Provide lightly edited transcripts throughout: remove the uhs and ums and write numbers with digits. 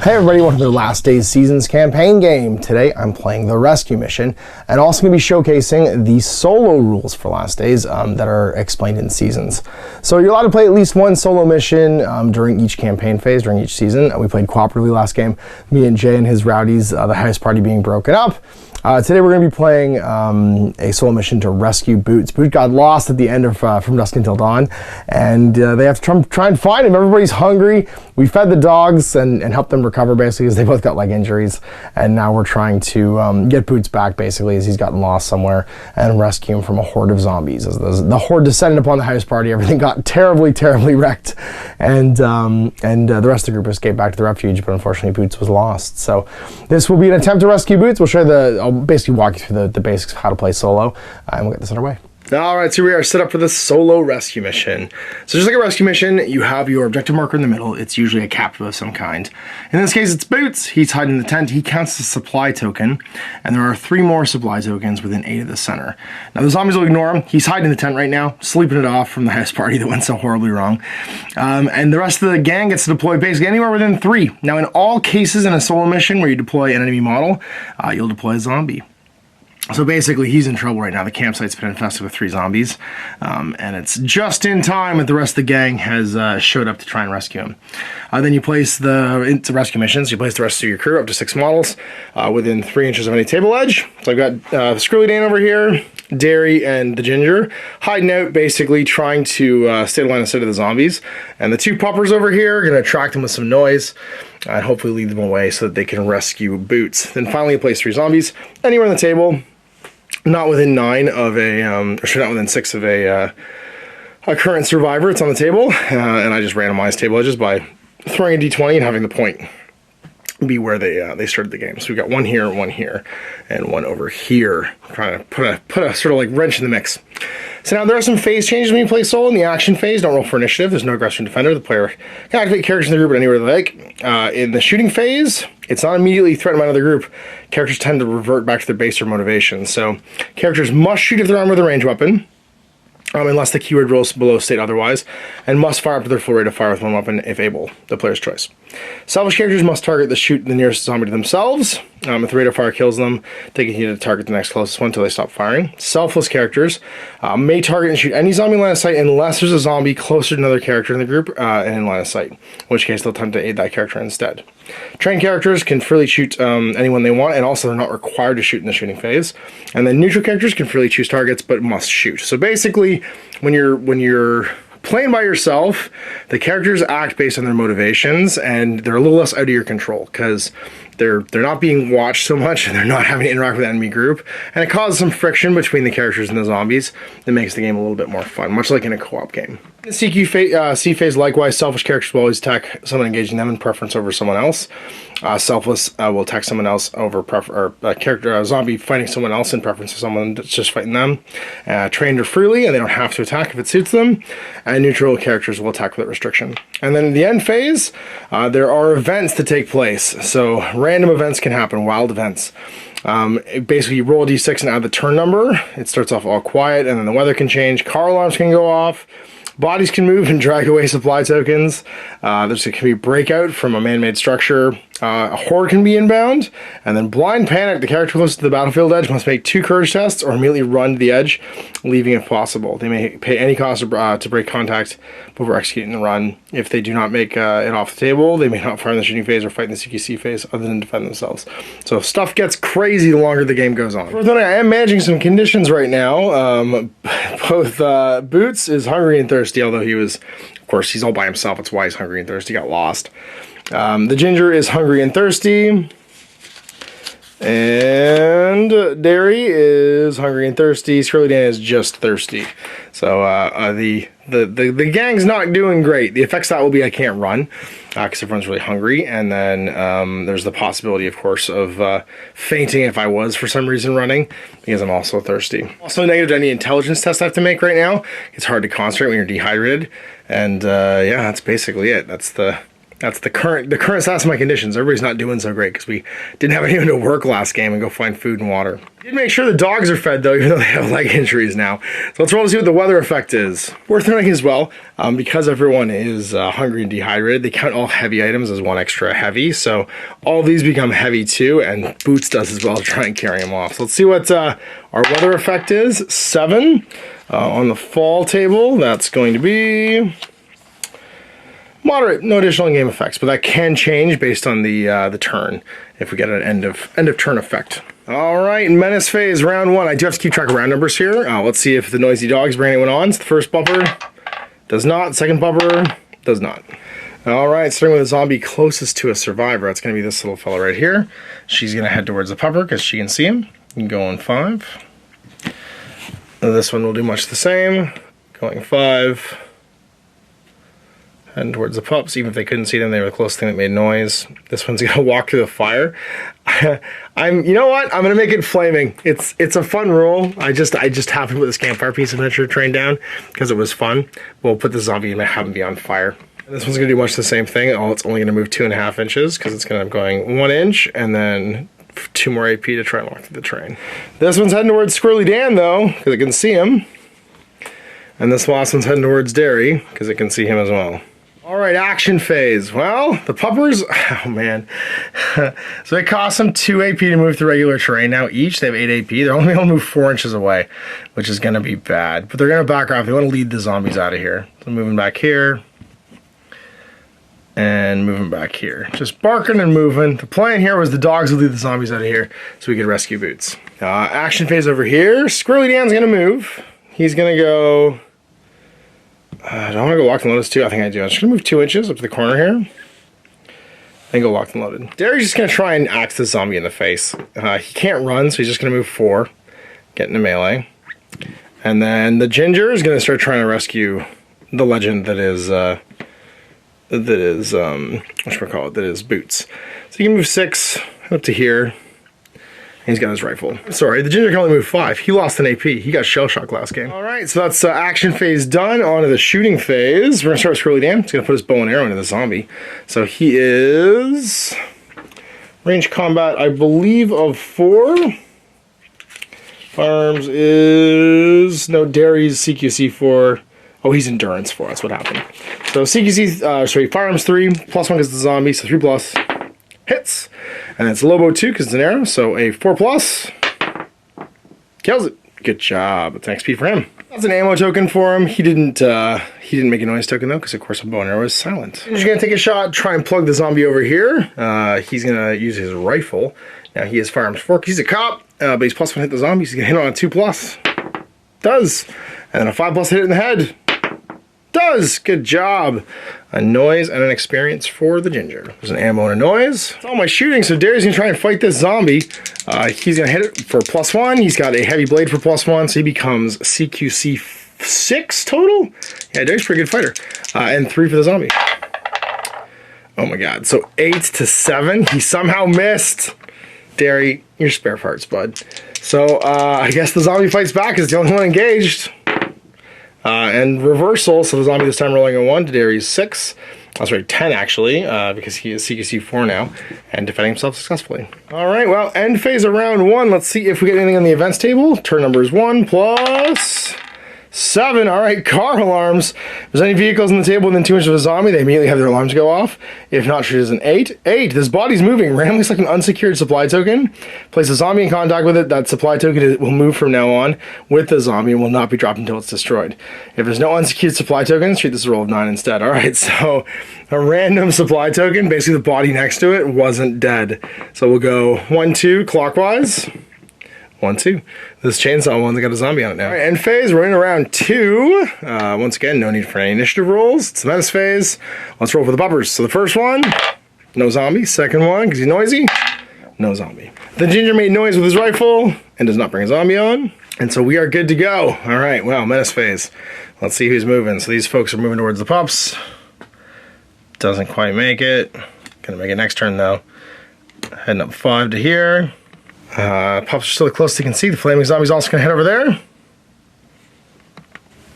Hey everybody, welcome to the Last Days Seasons campaign game. Today I'm playing the rescue mission and also going to be showcasing the solo rules for Last Days that are explained in Seasons. So you're allowed to play at least one solo mission during each campaign phase, during each season. We played cooperatively last game, me and Jay and his rowdies, the house party being broken up. Today we're going to be playing a solo mission to rescue Boots. Boots got lost at the end of From Dusk Until Dawn, and they have to try and find him. Everybody's hungry. We fed the dogs and helped them recover, basically, because they both got leg injuries, and now we're trying to get Boots back, basically, as he's gotten lost somewhere, and rescue him from a horde of zombies. As the horde descended upon the house party, everything got terribly, terribly wrecked, and the rest of the group escaped back to the refuge, but unfortunately Boots was lost. So this will be an attempt to rescue Boots. We'll show you I'll basically walk you through the basics of how to play solo, and we'll get this underway. Alright, so we are set up for the solo rescue mission. So just like a rescue mission, you have your objective marker in the middle. It's usually a captive of some kind. In this case, it's Boots. He's hiding in the tent. He counts as a supply token, and there are 3 more supply tokens within 8 of the center. Now the zombies will ignore him. He's hiding in the tent right now, sleeping it off from the house party that went so horribly wrong. And the rest of the gang gets to deploy basically anywhere within 3. Now in all cases in a solo mission where you deploy an enemy model, you'll deploy a zombie. So basically, he's in trouble right now. The campsite's been infested with 3 zombies, and it's just in time that the rest of the gang has showed up to try and rescue him. Then you place into rescue missions, you place the rest of your crew, up to 6 models, within 3 inches of any table edge. So I've got Squirrelly Dan over here, Derry, and the Ginger, hiding out, basically trying to stay line of sight of the zombies. And the 2 puppers over here are going to attract them with some noise, and hopefully lead them away so that they can rescue Boots. Then finally, you place 3 zombies anywhere on the table. Not within 9 of a, not within 6 of a current survivor. It's on the table, and I just randomized table edges by throwing a d20 and having the point be where they started the game. So we've got 1 here, 1 here, and 1 over here. I'm trying to put a sort of like wrench in the mix. So now there are some phase changes when you play solo. In the action phase, don't roll for initiative. There's no aggressor and defender. The player can activate characters in the group at anywhere they like. In the shooting phase, it's not immediately threatened by another group. Characters tend to revert back to their base or motivation. So characters must shoot if they're armed with a ranged weapon, unless the keyword rolls below state otherwise, and must fire up to their full rate of fire with 1 weapon if able, the player's choice. Selfish characters must target the nearest zombie to themselves. If the rate of fire kills them, they can continue to target the next closest one until they stop firing. Selfless characters may target and shoot any zombie in line of sight unless there's a zombie closer to another character in the group and in line of sight, in which case they'll attempt to aid that character instead. Trained characters can freely shoot anyone they want, and also they're not required to shoot in the shooting phase. And then neutral characters can freely choose targets, but must shoot. So basically, when you're playing by yourself, the characters act based on their motivations, and they're a little less out of your control because they're not being watched so much, and they're not having to interact with the enemy group, and it causes some friction between the characters and the zombies that makes the game a little bit more fun, much like in a co-op game. In the C phase, likewise, selfish characters will always attack someone engaging them in preference over someone else. Selfless will attack someone else over a zombie fighting someone else in preference to someone that's just fighting them. Trained or freely, and they don't have to attack if it suits them. And neutral characters will attack without restriction. And then in the end phase, there are events that take place. So random events can happen, wild events. Basically, you roll a d6 and add the turn number. It starts off all quiet, and then the weather can change. Car alarms can go off. Bodies can move and drag away supply tokens. There can be breakout from a man-made structure. A horde can be inbound. And then blind panic. The character close to the battlefield edge must make 2 courage tests or immediately run to the edge, leaving if possible. They may pay any cost to break contact before executing the run. If they do not make it off the table, they may not fire in the shooting phase or fight in the CQC phase other than defend themselves. So stuff gets crazy the longer the game goes on. For I am managing some conditions right now. Both Boots is hungry and thirsty, although he was, of course, he's all by himself. That's why he's hungry and thirsty. He got lost. The Ginger is hungry and thirsty. And Derry is hungry and thirsty. Squirrelly Dan is just thirsty. So the gang's not doing great. The effects that will be I can't run because everyone's really hungry. And then there's the possibility, of course, of fainting if I was for some reason running because I'm also thirsty. Also negative to any intelligence test I have to make right now. It's hard to concentrate when you're dehydrated. And yeah, that's basically it. That's That's the current status of my conditions. Everybody's not doing so great because we didn't have anyone to work last game and go find food and water. Did make sure the dogs are fed though, even though they have leg injuries now. So let's roll to see what the weather effect is. Worth noting as well, because everyone is hungry and dehydrated, they count all heavy items as one extra heavy. So all these become heavy too, and Boots does as well to try and carry them off. So let's see what our weather effect is. 7 on the fall table. That's going to be moderate, no additional in-game effects, but that can change based on the turn if we get an end of turn effect. All right, Menace Phase, round 1. I do have to keep track of round numbers here. Let's see if the Noisy Dogs bring anyone on. So the first bumper does not. Second bumper does not. All right, starting with the zombie closest to a survivor. It's going to be this little fella right here. She's going to head towards the pupper because she can see him. Going 5. This one will do much the same. Going 5. Heading towards the pups. Even if they couldn't see them, they were the closest thing that made noise. This one's gonna walk through the fire. You know what? I'm gonna make it flaming. It's a fun rule. I just happened to put this campfire piece of miniature train down because it was fun. We'll put the zombie and have him be on fire. And this one's gonna do much the same thing. It's only gonna move 2.5 inches because it's gonna be going 1 inch and then 2 more AP to try and walk through the train. This one's heading towards Squirrelly Dan though, because it can see him. And this last one's heading towards Derry because it can see him as well. All right, action phase. Well, the puppers, oh man. So it costs them 2 AP to move through regular terrain now each. They have 8 AP. They're only able to move 4 inches away, which is going to be bad. But they're going to back off. They want to lead the zombies out of here. So moving back here. And moving back here. Just barking and moving. The plan here was the dogs would lead the zombies out of here so we could rescue Boots. Action phase over here. Squirrelly Dan's going to move. He's going to go... do I want to go locked and loaded too? I think I do. I'm just going to move 2 inches up to the corner here. Then go locked and loaded. Derry's just going to try and axe the zombie in the face. He can't run, so he's just going to move 4. Get into melee. And then the Ginger is going to start trying to rescue the legend that is Boots. So you can move 6 up to here. He's got his rifle. Sorry, the Ginger can only move 5. He lost an AP. He got shell shock last game. All right, so that's action phase done. On to the shooting phase. We're gonna start with Squirrelly Dan. He's gonna put his bow and arrow into the zombie. So he is range combat, I believe, of 4. Firearms is Derry's CQC 4. Oh, he's endurance 4. That's what happened. So CQC, firearms 3 plus 1 because it's the zombie, so 3 plus hits. And it's Lobo 2 because it's an arrow, so a 4 plus kills it. Good job. It's XP for him. That's an ammo token for him. He didn't make a noise token though, because of course a bow and arrow is silent. He's gonna take a shot, try and plug the zombie over here. He's gonna use his rifle. Now he has firearms 4 because he's a cop, but he's plus 1 hit the zombie. He's gonna hit on a 2 plus. Does. And then a 5 plus hit in the head. Does. Good job. A noise and an experience for the Ginger. There's an ammo and a noise. That's all my shooting. So Derry's gonna try and fight this zombie. He's gonna hit it for plus 1. He's got a heavy blade for plus 1, so he becomes CQC 6 total. Yeah, Derry's a pretty good fighter. And 3 for the zombie. Oh my god. So 8 to 7. He somehow missed. Derry, your spare parts, bud. So I guess the zombie fights back. Is the only one engaged. And reversal, so the zombie this time rolling a 1 to Derry's 6. That's right, 10 actually, because he is CQC 4 now, and defending himself successfully. Alright, well, end phase of round 1. Let's see if we get anything on the events table. Turn number is 1 plus 7. Alright, car alarms. If there's any vehicles on the table within 2 inches of a zombie, they immediately have their alarms go off. If not, she is an 8. 8. This body's moving. Randomly select an unsecured supply token. Place a zombie in contact with it. That supply token will move from now on with the zombie and will not be dropped until it's destroyed. If there's no unsecured supply tokens, treat this as a roll of 9 instead. Alright, so a random supply token, basically the body next to it, wasn't dead. So we'll go 1, 2 clockwise. 1, 2. This chainsaw one's got a zombie on it now. All right, end phase, we're in around 2. Once again, no need for any initiative rolls. It's the menace phase. Let's roll for the bumpers. So the first one, no zombie. Second one, because he's noisy, no zombie. The Ginger made noise with his rifle and does not bring a zombie on. And so we are good to go. All right, well, menace phase. Let's see who's moving. So these folks are moving towards the pups. Doesn't quite make it. Gonna make it next turn though. Heading up 5 to here. Pups are still close as you can see. The flaming zombie's also going to head over there.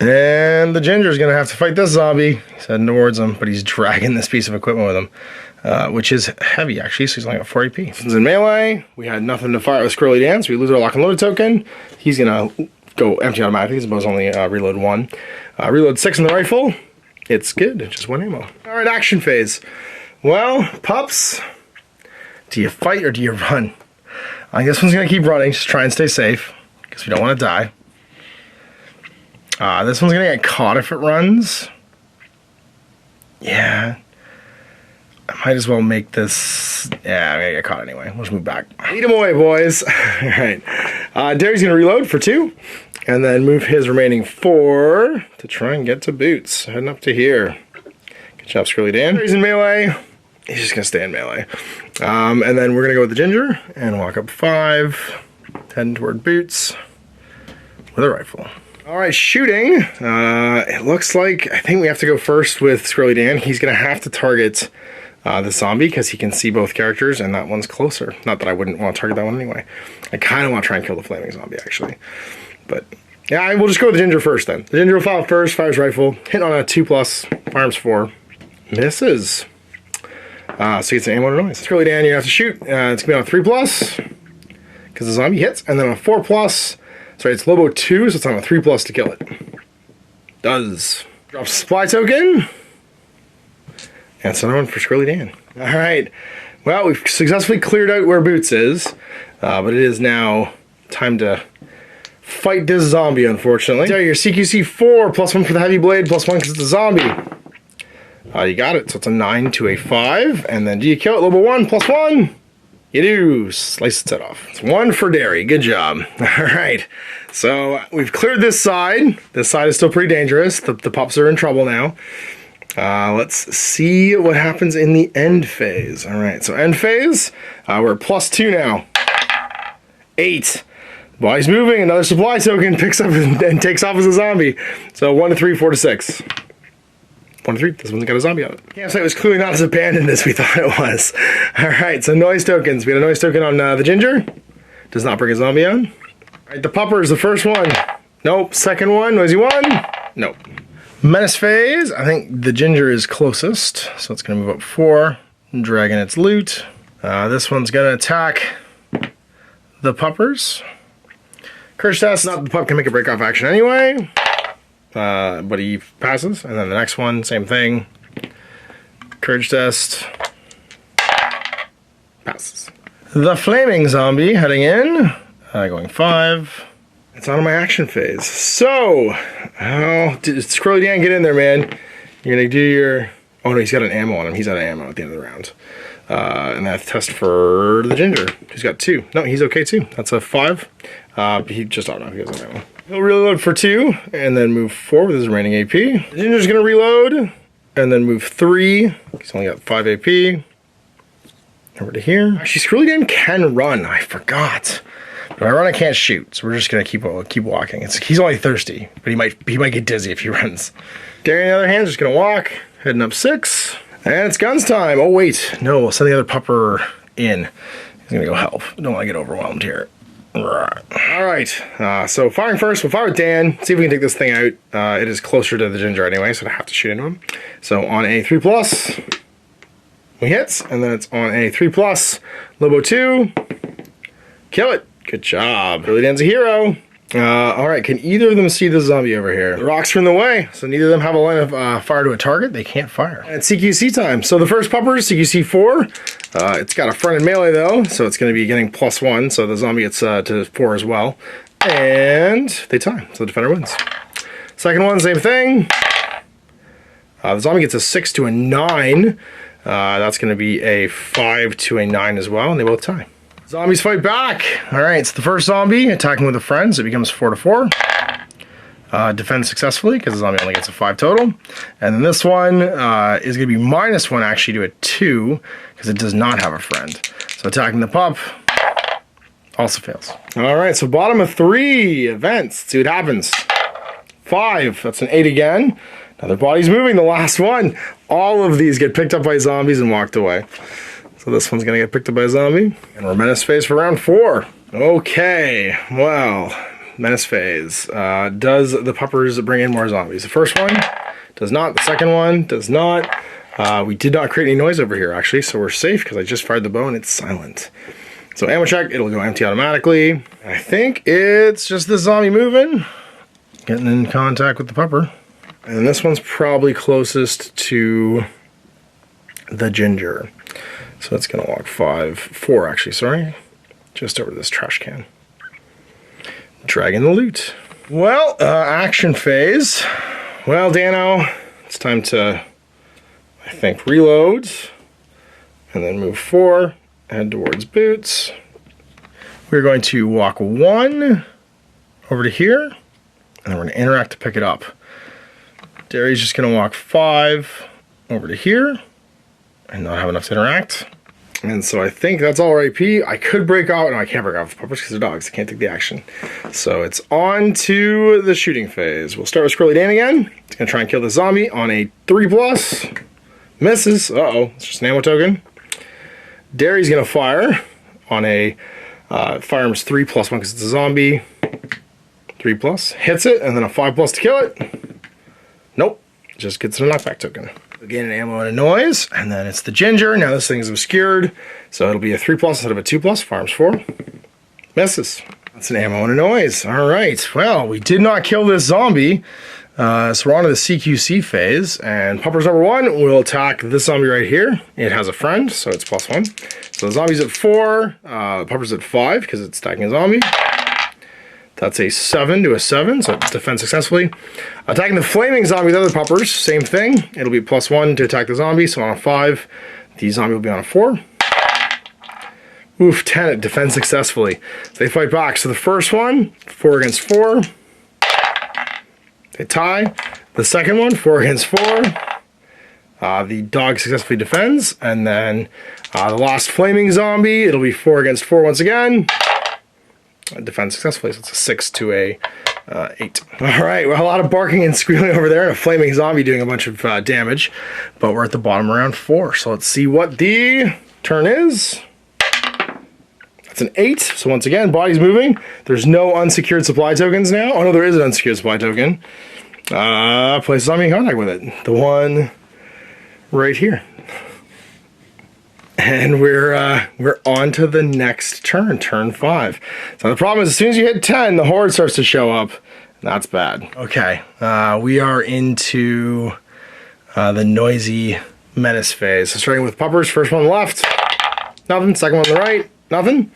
And the ginger's gonna have to fight this zombie. He's heading towards him, but he's dragging this piece of equipment with him, which is heavy actually, so he's only got 4 AP. He's in melee. We had nothing to fire with Squirrelly Dan, so we lose our lock and load token. He's gonna go empty automatically, suppose only reload 1. Reload 6 in the rifle. It's good, just 1 ammo. All right, action phase. Well, pups, do you fight or do you run? I think this one's gonna keep running, just try and stay safe, because we don't want to die. This one's gonna get caught if it runs. Yeah. I might as well make this... Yeah, I'm gonna get caught anyway. We'll just move back. Lead them away, boys. Alright. Derry's gonna reload for 2. And then move his remaining 4 to try and get to boots. Heading up to here. Good job, Squirrelly Dan. Derry's in melee. He's just gonna stay in melee. And then we're gonna go with the ginger and walk up 5. Heading toward boots with a rifle. Alright, shooting. It looks like I think we have to go first with Squirrelly Dan. He's gonna have to target the zombie because he can see both characters, and that one's closer. Not that I wouldn't want to target that one anyway. I kind of want to try and kill the flaming zombie actually. But yeah, we'll just go with the ginger first then. The ginger will fire first, fires rifle, hit on a 2+, firearms 4. Misses. So he gets an ammo to noise. Squirrelly Dan, you have to shoot. It's gonna be on a 3+, because the zombie hits, and then on a 4+. Sorry, it's Lobo 2, so it's on a 3+ to kill it. Does. Drops a supply token. And it's another one for Squirrelly Dan. Alright. Well, we've successfully cleared out where Boots is. But it is now time to fight this zombie, unfortunately. There, your CQC 4, +1 for the heavy blade, +1 because it's a zombie. You got it. So it's a 9 to a 5. And then do you kill it? Lobo 1, +1. You do. Slice its head off. It's 1 for Derry. Good job. Alright. So we've cleared this side. This side is still pretty dangerous. The pups are in trouble now. Let's see what happens in the end phase. Alright, so end phase. We're at +2 now. 8. Body's moving. Another supply token picks up and takes off as a zombie. So 1 to 3, 4 to 6. 1 to 3. This one's got a zombie on it. Campsite was clearly not as abandoned as we thought it was. Alright, so noise tokens. We got a noise token on the ginger. Does not bring a zombie on. Alright, the pupper is the first one. Nope. Second one. Noisy 1. Nope. Menace phase. I think the ginger is closest. So it's going to move up 4. Dragging its loot. This one's going to attack the puppers. Courage test. Not the pup can make a break off action anyway. But he passes, and then the next one, same thing. Courage test. Passes. The flaming zombie heading in, going 5. It's on my action phase. So, Squirrelly Dan, get in there, man. You're gonna do your... Oh no, he's got an ammo on him. He's out of ammo at the end of the round. And that's test for the ginger. He's got 2. No, he's okay too. That's a 5. He just don't know if he has ammo. He'll reload for 2, and then move 4 with his remaining AP. The ginger's gonna reload, and then move 3. He's only got 5 AP. Over to here. Actually, Squirrelly Dan can run. I forgot. If I run, I can't shoot, so we're just gonna keep walking. He's only thirsty, but he might get dizzy if he runs. Derry, on the other hand, is just gonna walk, heading up 6, and it's guns time. Oh wait, no, we'll send the other pupper in. He's gonna go help. Don't want to get overwhelmed here. All right, so firing first. We'll fire with Dan. See if we can take this thing out. It is closer to the ginger anyway, so I have to shoot into him. So on a 3+, we hits, and then it's on a 3+. Lobo 2, kill it. Good job. Squirrelly Dan's a hero. Alright, can either of them see the zombie over here? The rocks are in the way, so neither of them have a line of fire to a target. They can't fire. And it's CQC time. So the first pupper is CQC 4. It's got a front and melee though, so it's going to be getting +1, so the zombie gets to 4 as well. And they tie, so the defender wins. Second one, same thing. The zombie gets a 6 to a 9. That's going to be a 5 to a 9 as well, and they both tie. Zombies fight back. All right, it's the first zombie attacking with a friend, so it becomes 4 to 4. Defend successfully because the zombie only gets a 5 total. And then this one is going to be -1 actually to a 2 because it does not have a friend. So attacking the pup also fails. All right, so bottom of 3 events. Let's see what happens. 5, that's an 8 again. Now their body's moving, the last one. All of these get picked up by zombies and walked away. So this one's gonna get picked up by a zombie. And we're menace phase for round 4. Okay, well, Menace phase. Does the puppers bring in more zombies? The first one does not. The second one does not. We did not create any noise over here, actually, so we're safe because I just fired the bow and it's silent. So ammo check, it'll go empty automatically. I think it's just the zombie moving, getting in contact with the pupper. And this one's probably closest to the ginger. So it's gonna walk 4 actually, sorry. Just over this trash can. Dragging the loot. Well, action phase. Well, Dano, it's time to, I think, reload. And then move 4, head towards boots. We're going to walk 1 over to here, and then we're gonna interact to pick it up. Derry's just gonna walk 5 over to here, and not have enough to interact. And so I think that's all our AP. I could break out. No, I can't break out with the puppers because they're dogs. I can't take the action. So it's on to the shooting phase. We'll start with Squirrelly Dan again. He's going to try and kill the zombie on a 3+. Misses. Uh-oh. It's just an ammo token. Derry's going to fire on a firearms 3+1 because it's a zombie. 3+. Hits it, and then a 5+ to kill it. Nope. Just gets a knockback token. Again, an ammo and a noise, and then it's the ginger. Now this thing is obscured, so it'll be a 3+ instead of a 2+. Firearms 4. Misses. That's an ammo and a noise. All right. Well, we did not kill this zombie, so we're on to the CQC phase, and puppers number 1 will attack this zombie right here. It has a friend, so it's +1. So the zombie's at 4, pupper's at 5 because it's attacking a zombie. That's a 7 to a 7, so it's defend successfully. Attacking the flaming zombie with other puppers, same thing. It'll be +1 to attack the zombie, so on a 5, the zombie will be on a 4. Oof, 10, it defends successfully. They fight back. So the first one, 4 against 4. They tie. The second one, 4 against 4. The dog successfully defends. And then the last flaming zombie, it'll be 4 against 4 once again. Defend successfully, so it's a 6 to a 8. Alright, well, a lot of barking and squealing over there, and a flaming zombie doing a bunch of damage, but we're at the bottom of round 4, so let's see what the turn is. That's an 8, so once again, body's moving. There's no unsecured supply tokens now. Oh no, there is an unsecured supply token. Place zombie in contact with it. The one right here. And we're on to the next turn, turn 5. So the problem is, as soon as you hit 10, the horde starts to show up. That's bad. Okay, we are into the noisy menace phase. So starting with puppers, first one on the left, nothing. Second one on the right, nothing.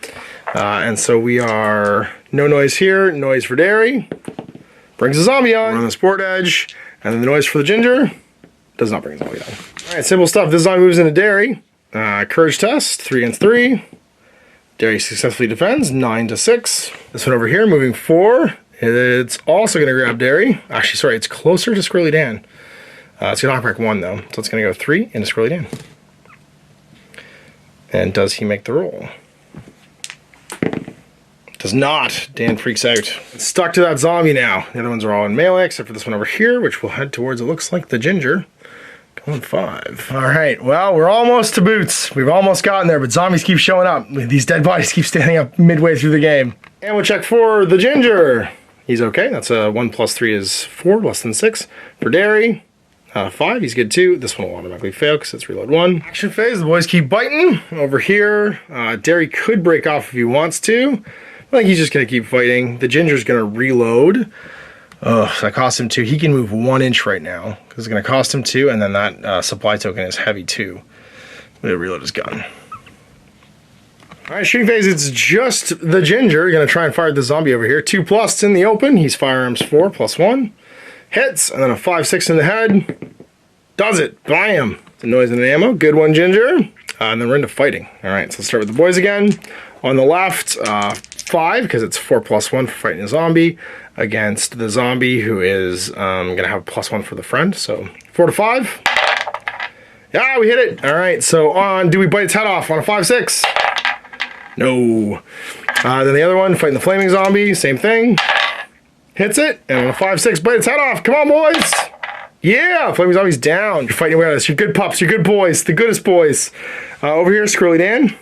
And so we are no noise here, noise for Derry. Brings a zombie on. We're on the sport edge, and then the noise for the ginger does not bring a zombie on. All right, simple stuff. This zombie moves into Derry. Courage test, 3 against 3. Derry successfully defends, 9 to 6. This one over here, moving 4. It's also going to grab Derry. Actually, sorry, it's closer to Squirrelly Dan. It's going to knock back 1, though. So it's going to go 3 into Squirrelly Dan. And does he make the roll? Does not. Dan freaks out. It's stuck to that zombie now. The other ones are all in melee, except for this one over here, which we'll head towards, it looks like, the ginger. Going 5. All right, well, we're almost to boots. We've almost gotten there, but zombies keep showing up. These dead bodies keep standing up midway through the game. And we'll check for the ginger. He's okay. That's a 1 + 3 is 4, less than 6. For Derry, 5, he's good too. This one will automatically fail because it's reload 1. Action phase, the boys keep biting. Over here, Derry could break off if he wants to. I think he's just gonna keep fighting. The ginger's gonna reload. Oh, that cost him 2. He can move 1 inch right now because it's going to cost him 2, and then that supply token is heavy too. We'll reload his gun. All right, shooting phase. It's just the ginger. You're going to try and fire the zombie over here. 2+, it's in the open. He's firearms 4 +1. Hits, and then a 5/6 in the head. Does it? Bam! The noise and the ammo. Good one, ginger. And then we're into fighting. All right, so let's start with the boys again. On the left, 5 because it's 4 +1 for fighting a zombie against the zombie who is going to have +1 for the friend. So 4 to 5. Yeah, we hit it. All right, so on, do we bite its head off on a 5/6? No. Then the other one, fighting the flaming zombie, same thing. Hits it, and on a 5/6, bite its head off. Come on, boys. Yeah, flaming zombie's down. You're fighting away on us. You're good pups. You're good boys. The goodest boys. Over here, Squirrelly Dan.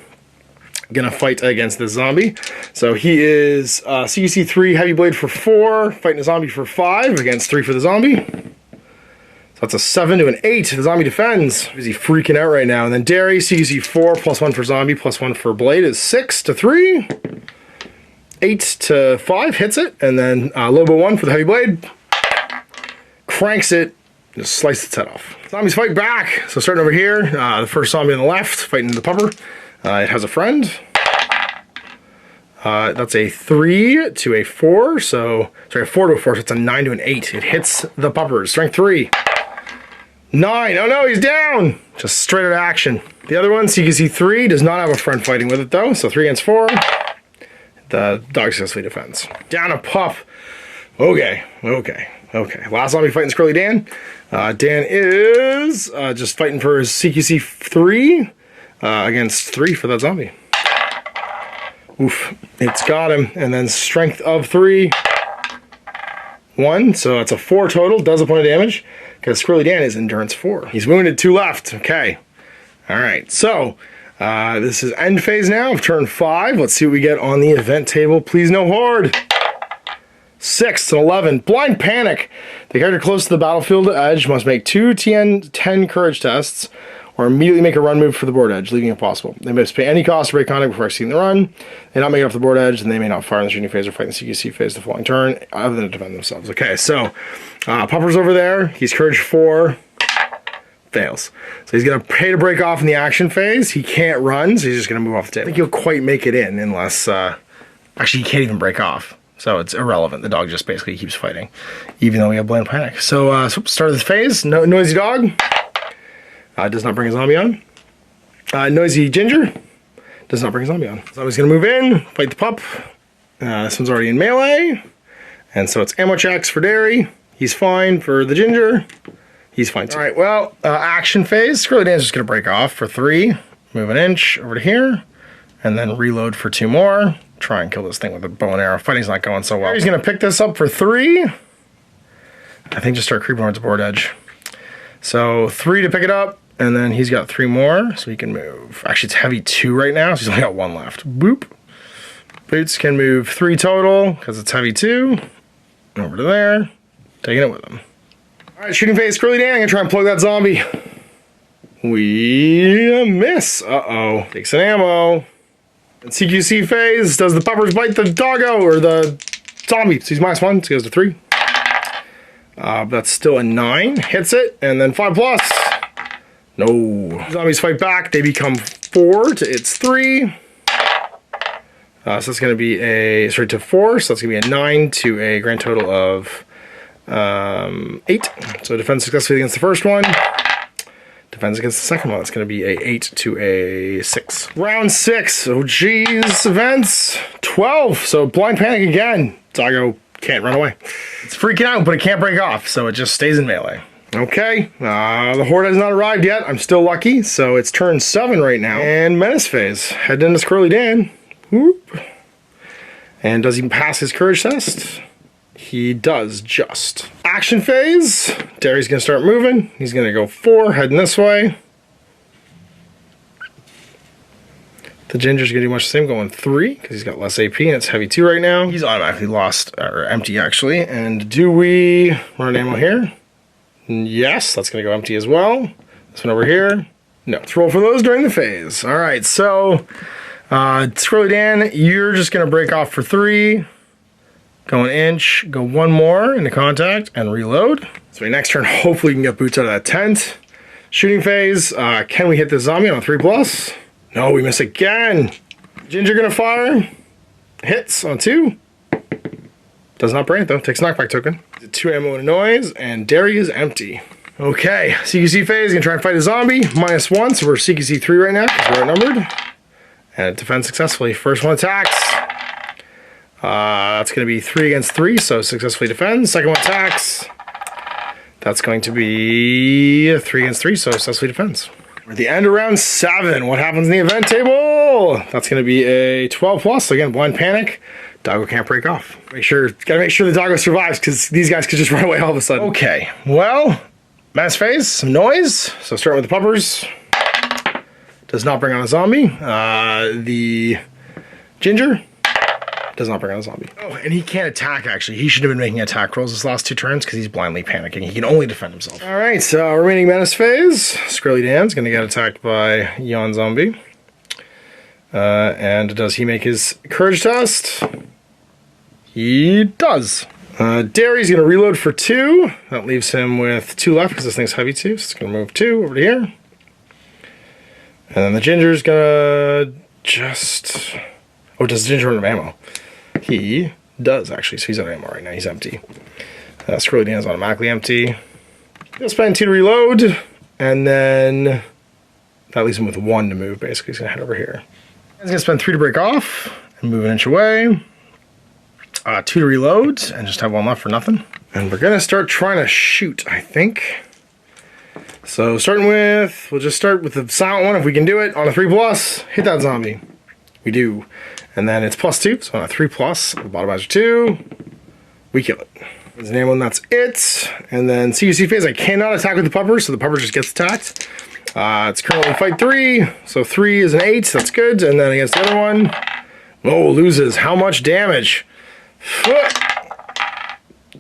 gonna fight against the zombie. So he is CQC 3 heavy blade for 4, fighting a zombie for 5 against 3 for the zombie. So that's a 7 to an 8. The zombie defends. Is he freaking out right now? And then Derry, CQC 4 plus 1 for zombie plus 1 for blade is 6 to 3. 8 to 5 hits it, and then Lobo 1 for the heavy blade. Cranks it, just slice its head off. Zombies fight back. So starting over here, the first zombie on the left fighting the pupper. It has a friend. That's a 3 to a 4. So sorry, a 4 to a 4. So it's a 9 to an 8. It hits the puppers. Strength 3. 9. Oh no, he's down. Just straight out of action. The other one, CQC 3, does not have a friend fighting with it though. So 3 against 4. The dog successfully defends. Down a pup. Okay. Last zombie fighting Squirrelly Dan. Dan is just fighting for his CQC 3 against 3 for that zombie. Oof. It's got him. And then strength of 3. 1. So that's a 4 total. Does a point of damage. Because Squirrelly Dan is endurance 4. He's wounded. 2 left. Okay. Alright. So this is end phase now of turn 5. Let's see what we get on the event table. Please no horde. 6 to 11. Blind panic. The character close to the battlefield edge must make 2 10 courage tests or immediately make a run move for the board edge, leaving it possible. They must pay any cost to break contact before exceeding the run. They not make it off the board edge, and they may not fire in the shooting phase or fight in the CQC phase the following turn, other than to defend themselves. Okay, so Pupper's over there. He's courage 4. Fails. So he's going to pay to break off in the action phase. He can't run, so he's just going to move off the table. I think he'll quite make it in unless... actually, he can't even break off. So it's irrelevant. The dog just basically keeps fighting, even though we have blind panic. So, start of this phase. Noisy dog. Does not bring a zombie on. Noisy ginger. Does not bring a zombie on. Zombie's going to move in, fight the pup. This one's already in melee. And so it's ammo checks for Derry. He's fine for the ginger. He's fine too. All right, well, action phase. Squirrelly Dan's just going to break off for 3. Move an inch over to here. And then reload for 2 more. Try and kill this thing with a bow and arrow. Fighting's not going so well. He's going to pick this up for 3. I think just start creeping towards the board edge. So 3 to pick it up, and then he's got 3 more, so he can move. Actually, it's heavy 2 right now, so he's only got 1 left. Boop. Boots can move 3 total, because it's heavy 2. Over to there. Taking it with him. All right, shooting phase, Squirrelly Dan. I'm going to try and plug that zombie. We miss. Uh-oh. Take some ammo. CQC phase, does the puppers bite the doggo or the zombie? So he's -1, so he goes to 3. That's still a 9. Hits it, and then 5 plus. No. Zombies fight back. They become 4 to its 3. So that's going to be a straight to 4. So that's going to be a 9 to a grand total of 8. So defense successfully against the first one. Defends against the second one. It's going to be a 8 to a 6. Round 6. Oh, geez. Events. 12. So blind panic again. Doggo can't run away. It's freaking out, but it can't break off, so it just stays in melee. Okay. The horde has not arrived yet. I'm still lucky, so it's turn 7 right now. And menace phase. Heading into Squirrelly Dan. Whoop. And does he pass his courage test? He does just. Action phase. Derry's going to start moving. He's going to go 4, heading this way. The ginger's going to do much the same, going 3, because he's got less AP, and it's heavy 2 right now. He's automatically lost, or empty actually. And do we run ammo here? Yes, that's going to go empty as well. This one over here. No. Let's roll for those during the phase. All right, so Squirrelly Dan, you're just going to break off for 3. Go an inch, go 1 more into contact, and reload. So next turn, hopefully we can get boots out of that tent. Shooting phase, can we hit the zombie on a 3 plus? No, we miss again. Ginger gonna fire. Hits on 2. Does not brain it though, takes knockback token. 2 ammo and a noise, and Derry is empty. Okay, CQC phase, gonna try and fight a zombie. -1, so we're CQC 3 right now, because we're outnumbered. And it defends successfully. First one attacks. That's going to be 3 against 3, so successfully defends. Second one attacks. That's going to be 3 against 3, so successfully defends. We're at the end of round 7. What happens in the event table? That's going to be a 12 plus. So again, blind panic. Doggo can't break off. Gotta make sure the doggo survives, because these guys could just run away all of a sudden. Okay, well, mass phase, some noise. So starting with the puppers. does not bring on a zombie. The ginger does not bring on a zombie. Oh, and he can't attack, actually. He should have been making attack rolls his last 2 turns because he's blindly panicking. He can only defend himself. All right, so remaining menace phase. Squirrelly Dan's going to get attacked by Yawn Zombie. And does he make his courage test? He does. Derry's going to reload for 2. That leaves him with 2 left because this thing's heavy too. So it's going to move 2 over to here. And then the ginger's going to just... Oh, does the ginger run out of ammo? He does, actually. So he's out of ammo right now. He's empty. Squirrelly Dan is automatically empty. He'll spend 2 to reload. And then that leaves him with 1 to move, basically. He's going to head over here. He's going to spend 3 to break off and move an inch away. 2 to reload and just have 1 left for nothing. And we're going to start trying to shoot, I think. So starting with, we'll just start with the silent one if we can do it. On a 3+, hit that zombie. We do. And then it's +2, so on a 3+, bottomizer 2, we kill it. There's an one, that's it. And then CUC phase, I cannot attack with the pupper, so the pupper just gets attacked. It's currently fight 3, so 3 is an 8, that's good. And then against the other one, oh, loses. How much damage?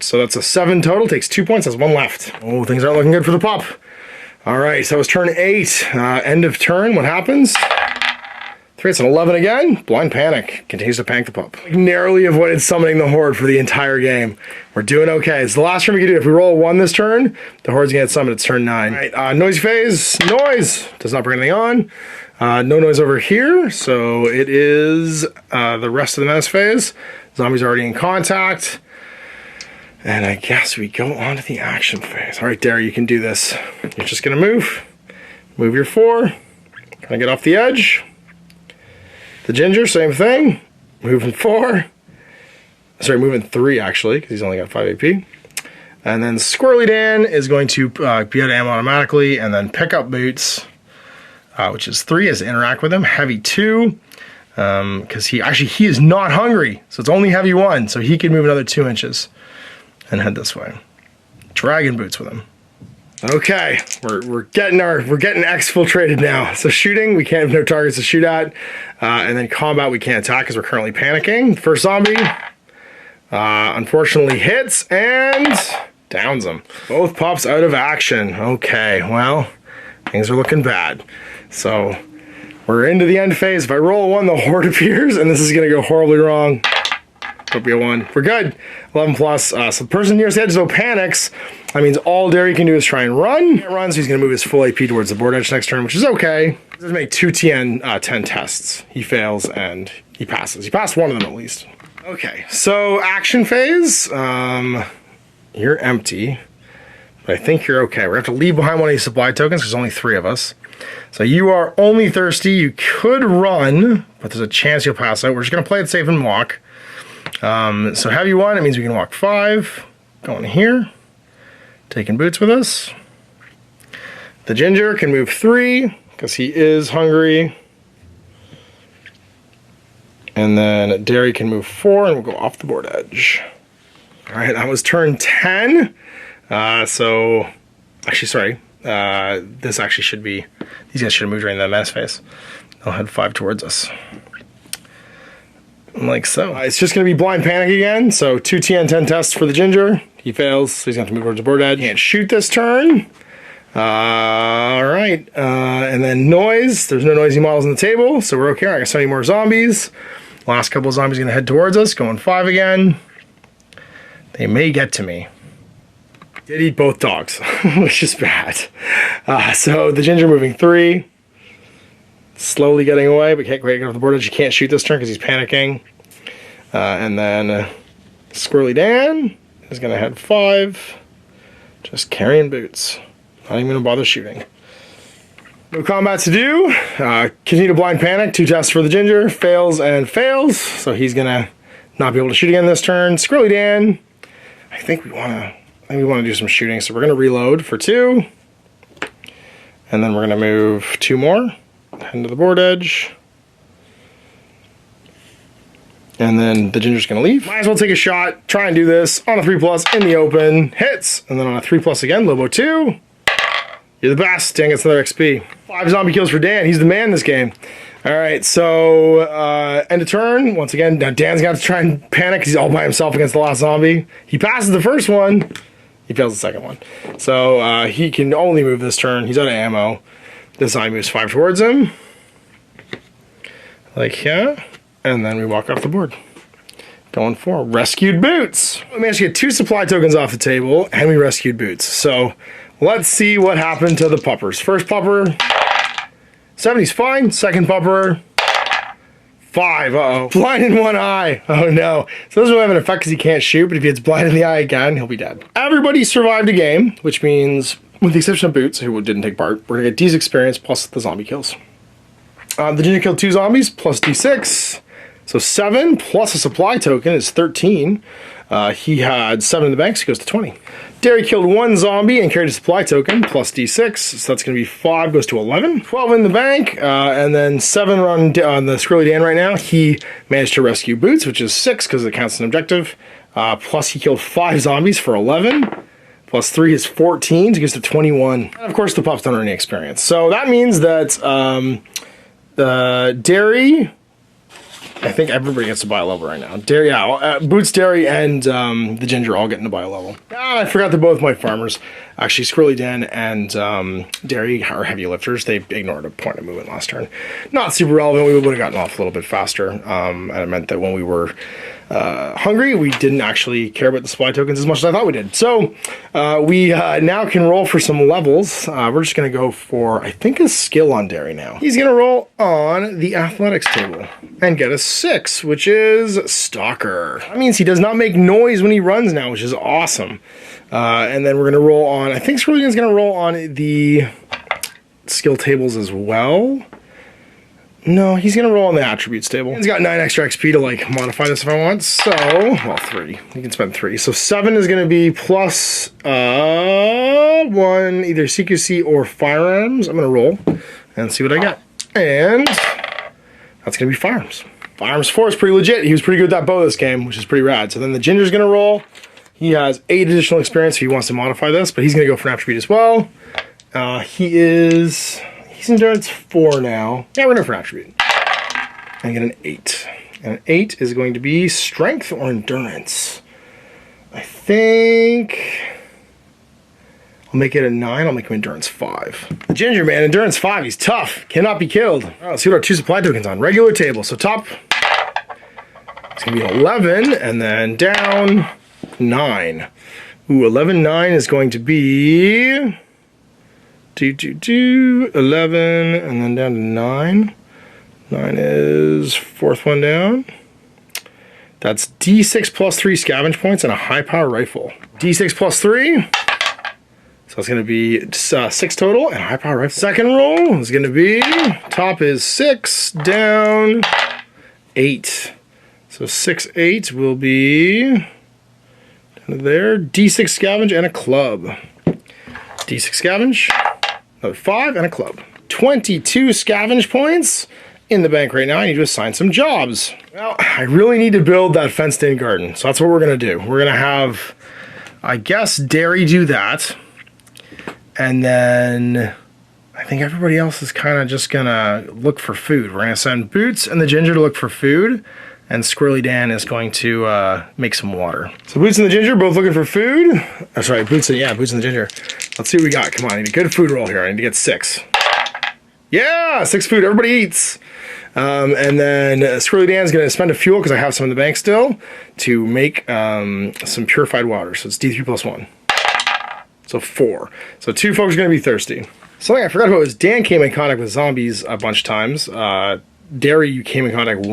So that's a 7 total, takes 2 points, has 1 left. Oh, things aren't looking good for the pup. All right, so it's turn 8, end of turn, what happens? 3, it's an 11 again, blind panic, continues to panic the pup. Narrowly avoided summoning the horde for the entire game. We're doing okay, it's the last turn we can do. If we roll a 1 this turn, the horde's gonna get summoned, it's turn 9. All right, noisy phase, noise, does not bring anything on. No noise over here, so it is the rest of the menace phase. Zombies are already in contact. And I guess we go on to the action phase. All right, Derry, you can do this. You're just gonna move your 4, kind of get off the edge. The ginger, same thing, moving 4. Sorry, moving 3 actually, because he's only got 5 AP. And then Squirrelly Dan is going to be out of ammo automatically, and then pick up boots, which is 3 as to interact with him. Heavy 2, because he is not hungry, so it's only heavy 1, so he can move another 2 inches and head this way. Dragon boots with him. Okay, we're getting exfiltrated now. So shooting, we can't have no targets to shoot at, and then combat we can't attack because we're currently panicking. First zombie, unfortunately hits and downs him. Both pups out of action. Okay, well, things are looking bad. So we're into the end phase. If I roll a 1, the horde appears, and this is gonna go horribly wrong. Hope be a 1. We're good. 11+. So the person nearest the edge though panics. That means all Derry can do is try and run. He runs, so he's going to move his full AP towards the board edge next turn, which is okay. He does make 2 TN 10 tests. He fails and he passes. He passed 1 of them at least. Okay, so action phase. You're empty, but I think you're okay. We're going to have to leave behind 1 of these supply tokens. There's only 3 of us. So you are only thirsty. You could run, but there's a chance you'll pass out. We're just going to play it safe and walk. So heavy 1, it means we can walk 5. Going here. Taking boots with us. The ginger can move 3 because he is hungry. And then Derry can move 4 and we'll go off the board edge. All right, that was turn 10. So, actually, sorry. This actually should be, these guys should have moved during the menace phase. They'll head 5 towards us. Like so. It's just going to be blind panic again. So 2 TN 10 tests for the ginger. He fails, so he's going to have to move towards the board edge. Can't shoot this turn. All right. And then noise. There's no noisy models on the table, so we're okay. I got 70 more zombies. Last couple of zombies are going to head towards us. Going 5 again. They may get to me. Did eat both dogs, which is bad. So the ginger moving 3. Slowly getting away, but can't quite get off the board edge. You can't shoot this turn because he's panicking. And then Squirrelly Dan is going to head 5. Just carrying boots. Not even going to bother shooting. No combat to do. Continue to blind panic. 2 tests for the ginger. Fails and fails. So he's going to not be able to shoot again this turn. Squirrelly Dan. I think we want to do some shooting. So we're going to reload for 2. And then we're going to move 2 more. Head to the board edge. And then the ginger's gonna leave. Might as well take a shot, try and do this on a 3+ in the open. Hits! And then on a 3+ again, Lobo 2. You're the best. Dan gets another XP. 5 zombie kills for Dan. He's the man in this game. All right, so end of turn. Once again, now Dan's got to try and panic because he's all by himself against the last zombie. He passes the first one. He fails the second one. So he can only move this turn. He's out of ammo. This zombie moves 5 towards him. Like here. And then we walk off the board. Going for rescued boots. We managed to get 2 supply tokens off the table, and we rescued boots. So let's see what happened to the puppers. First pupper, 70's fine. Second pupper, 5. Uh-oh. Blind in one eye. Oh no. So this will have an effect because he can't shoot, but if he gets blind in the eye again, he'll be dead. Everybody survived a game, which means, with the exception of Boots, who didn't take part, we're gonna get D's experience plus the zombie kills. The Ginger killed 2 zombies plus D6. So 7 plus a supply token is 13. He had 7 in the bank, so he goes to 20. Derry killed 1 zombie and carried a supply token, plus D6, so that's going to be 5, goes to 11. 12 in the bank, and then 7 on the Squirrelly Dan right now. He managed to rescue Boots, which is 6, because it counts as an objective. Plus he killed 5 zombies for 11. Plus 3 is 14, so he goes to 21. And of course the pups don't earn any experience. So that means that Derry... I think everybody gets to buy a level right now. Derry, yeah, Boots, Derry, and the Ginger all get into buy a level. I forgot they're both my farmers. Actually, Squirrelly Dan and Derry are heavy lifters. They ignored a point of movement last turn. Not super relevant. We would have gotten off a little bit faster. And it meant that when we were hungry, we didn't actually care about the supply tokens as much as I thought we did. So we now can roll for some levels. We're just going to go for, I think, a skill on Derry now. He's going to roll on the athletics table and get a 6, which is Stalker. That means he does not make noise when he runs now, which is awesome. And then we're going to roll on, I think Squirrelly is going to roll on the skill tables as well. No, he's going to roll on the attributes table. He's got 9 extra XP to like modify this if I want. So, well, 3. He can spend 3. So 7 is going to be plus 1, either CQC or firearms. I'm going to roll and see what I get. And that's going to be firearms. Firearms 4 is pretty legit. He was pretty good with that bow this game, which is pretty rad. So then the Ginger's going to roll. He has 8 additional experience if he wants to modify this, but he's going to go for an attribute as well. He's endurance 4 now. Yeah, we're going for an attribute. And get an 8. And an 8 is going to be strength or endurance. I think I'll make it a 9. I'll make him endurance 5. The Ginger man, endurance 5. He's tough. Cannot be killed. All right, let's see what our 2 supply tokens on. Regular table. So top, it's going to be an 11, and then down 9. Ooh, 11, 9 is going to be 11, and then down to 9. 9 is 4th one down. That's D6 plus 3 scavenge points and a high power rifle. D6 plus 3. So it's going to be 6 total and a high power rifle. Second roll is going to be, top is 6, down 8. So 6, 8 will be down to there. D6 scavenge and a club. D6 scavenge, another 5 and a club. 22 scavenge points in the bank right now. I need to assign some jobs. Well, I really need to build that fenced-in garden, so that's what we're going to do. We're going to have, I guess, Derry do that, and then I think everybody else is kind of just going to look for food. We're going to send Boots and the Ginger to look for food, and Squirrelly Dan is going to make some water. So Boots and the Ginger both looking for food. Oh, sorry, Boots and the Ginger. Let's see what we got. Come on, I need a good food roll here. I need to get 6. Yeah, 6 food. Everybody eats. And then Squirrelly Dan's going to spend a fuel, because I have some in the bank still, to make some purified water. So it's D3 plus 1. So 4. So 2 folks are going to be thirsty. Something I forgot about was Dan came in contact with zombies a bunch of times. Derry, you came in contact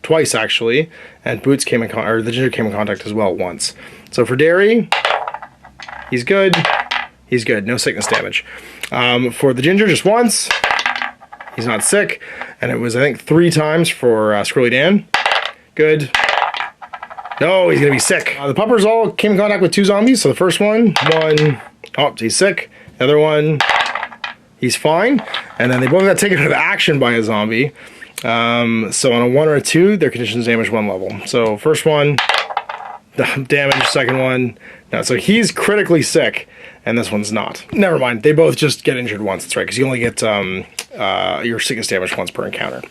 twice actually, and Boots came in contact, or the Ginger came in contact as well once. So for Derry, he's good. He's good. No sickness damage. For the Ginger, just once. He's not sick. And it was, I think, 3 times for Squirrelly Dan. Good. No, he's going to be sick. The puppers all came in contact with 2 zombies. So the first one, oh, he's sick. The other one, he's fine. And then they both got taken out of action by a zombie. So on a 1 or a 2, their conditions damage 1 level. So first one, damage. Second one, No, so he's critically sick, and this one's not. Never mind, they both just get injured once, that's right, because you only get your sickness damage once per encounter.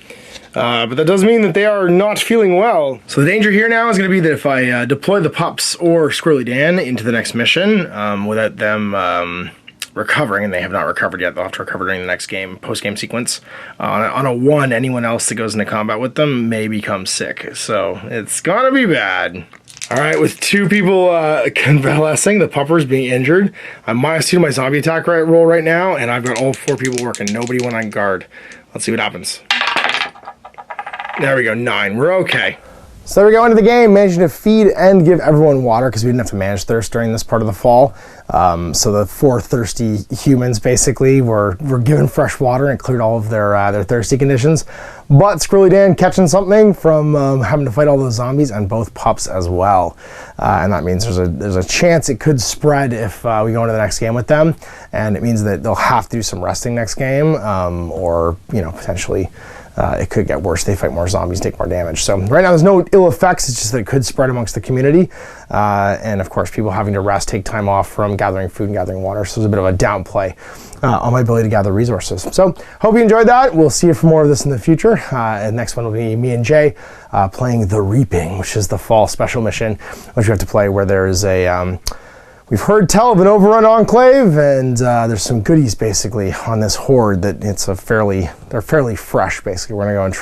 But that does mean that they are not feeling well. So the danger here now is going to be that if I deploy the pups or Squirrelly Dan into the next mission without them recovering, and they have not recovered yet, they'll have to recover during the next game, post-game sequence. On a 1, anyone else that goes into combat with them may become sick. So it's gonna be bad. All right, with 2 people convalescing, the puppers being injured, I'm -2 to my zombie attack roll right now, and I've got all 4 people working. Nobody went on guard. Let's see what happens. There we go, 9. We're okay. So there we go into the game, managing to feed and give everyone water because we didn't have to manage thirst during this part of the fall. So the 4 thirsty humans basically were given fresh water and cleared all of their thirsty conditions. But Squirrelly Dan catching something from having to fight all those zombies, and both pups as well. And that means there's a chance it could spread if we go into the next game with them. And it means that they'll have to do some resting next game, or potentially it could get worse. They fight more zombies, take more damage. So right now there's no ill effects. It's just that it could spread amongst the community. And of course, people having to rest, take time off from gathering food and gathering water. So there's a bit of a downplay on my ability to gather resources. So hope you enjoyed that. We'll see you for more of this in the future. And next one will be me and Jay playing The Reaping, which is the fall special mission, which you have to play where there is a... we've heard tell of an overrun enclave, and there's some goodies basically on this horde that they're fairly fresh. Basically, we're gonna go and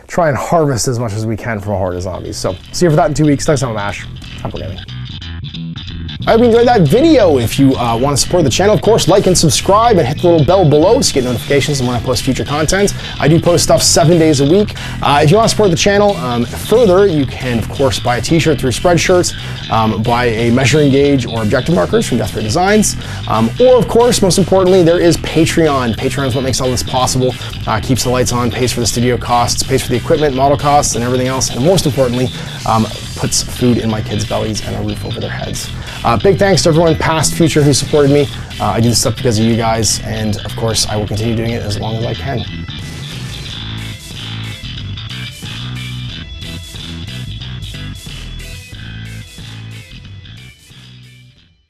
try and harvest as much as we can from a horde of zombies. So see you for that in 2 weeks. Next time on MASH. Happy gaming. I hope you enjoyed that video. If you want to support the channel, of course, like and subscribe and hit the little bell below to get notifications when I post future content. I do post stuff 7 days a week. If you want to support the channel further, you can, of course, buy a t-shirt through Spreadshirts, buy a measuring gauge or objective markers from Desperate Designs, or, of course, most importantly, there is Patreon. Patreon is what makes all this possible, keeps the lights on, pays for the studio costs, pays for the equipment, model costs, and everything else, and most importantly, puts food in my kids' bellies and a roof over their heads. Big thanks to everyone, past, future, who supported me. I do this stuff because of you guys, and of course, I will continue doing it as long as I can.